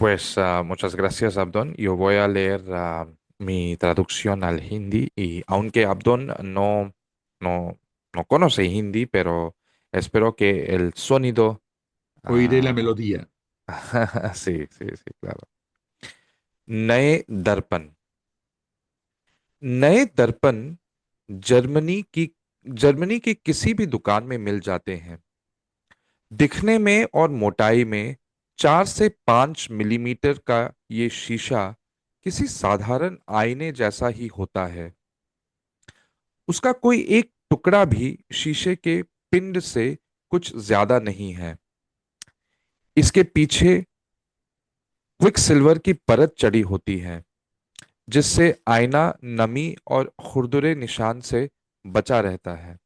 Pues muchas gracias, Abdón. Yo voy a leer mi traducción al hindi y aunque Abdón no, no conoce hindi, pero espero que el sonido... Oiré la ah, melodía. sí, sí, sí, claro. नए दर्पण। नए दर्पण Germany की Germany की किसी भी दुकान में मिल जाते हैं। दिखने में और मोटाई में 4 से 5 मिलीमीटर का ये शीशा किसी साधारण आईने जैसा ही होता है। उसका कोई एक टुकड़ा भी शीशे के पिंड से कुछ ज्यादा नहीं है। इसके पीछे क्विक सिल्वर की परत चढ़ी होती है, जिससे आईना नमी और खुरदुरे निशान से बचा रहता है।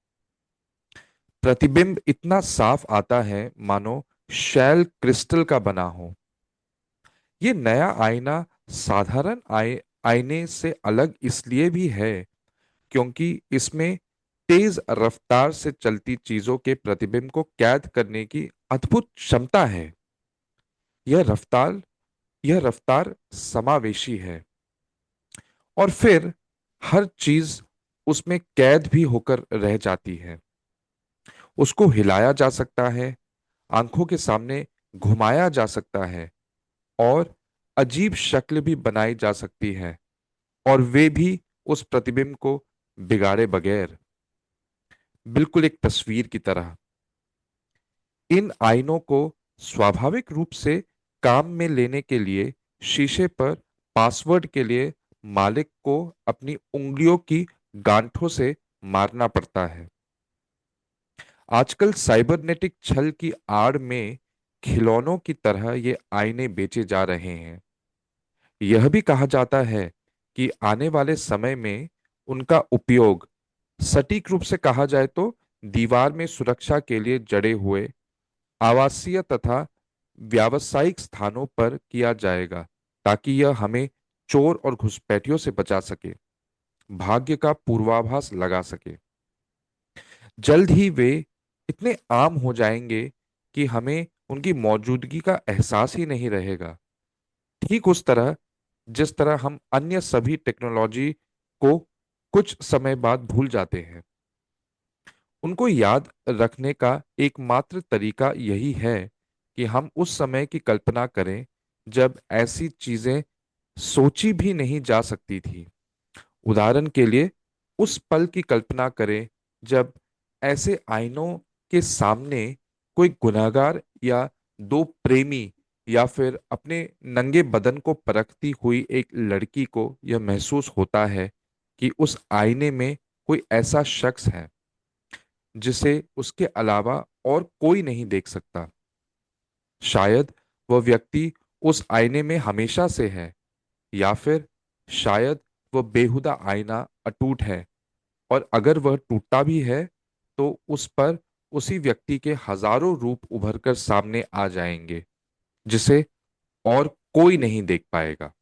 प्रतिबिंब इतना साफ आता है मानो शैल क्रिस्टल का बना हो। ये नया आईना साधारण आईने से अलग इसलिए भी है क्योंकि इसमें तेज रफ्तार से चलती चीजों के प्रतिबिंब को कैद करने की अद्भुत क्षमता है। यह रफ्तार यह रफ्तार समावेशी है और फिर हर चीज उसमें कैद भी होकर रह जाती है। उसको हिलाया जा सकता है, आंखों के सामने घुमाया जा सकता है और अजीब शक्ल भी बनाई जा सकती है, और वे भी उस प्रतिबिंब को बिगाड़े बगैर, बिल्कुल एक तस्वीर की तरह। इन आईनों को स्वाभाविक रूप से काम में लेने के लिए शीशे पर पासवर्ड के लिए मालिक को अपनी उंगलियों की गांठों से मारना पड़ता है। आजकल साइबरनेटिक छल की आड़ में खिलौनों की तरह ये आईने बेचे जा रहे हैं। यह भी कहा जाता है कि आने वाले समय में उनका उपयोग, सटीक रूप से कहा जाए तो, दीवार में सुरक्षा के लिए जड़े हुए आवासीय तथा व्यावसायिक स्थानों पर किया जाएगा, ताकि यह हमें चोर और घुसपैठियों से बचा सके, भाग्य का पूर्वाभास लगा सके। जल्द ही वे इतने आम हो जाएंगे कि हमें उनकी मौजूदगी का एहसास ही नहीं रहेगा। ठीक उस तरह जिस तरह हम अन्य सभी टेक्नोलॉजी को कुछ समय बाद भूल जाते हैं। उनको याद रखने का एकमात्र तरीका यही है कि हम उस समय की कल्पना करें जब ऐसी चीजें सोची भी नहीं जा सकती थी। उदाहरण के लिए, उस पल की कल्पना करें जब ऐसे आईनों के सामने कोई गुनहगार या दो प्रेमी या फिर अपने नंगे बदन को परखती हुई एक लड़की को यह महसूस होता है कि उस आईने में कोई ऐसा शख्स है जिसे उसके अलावा और कोई नहीं देख सकता। शायद वह व्यक्ति उस आईने में हमेशा से है, या फिर शायद वह बेहुदा आईना अटूट है, और अगर वह टूटता भी है तो उस पर उसी व्यक्ति के हजारों रूप उभरकर सामने आ जाएंगे जिसे और कोई नहीं देख पाएगा।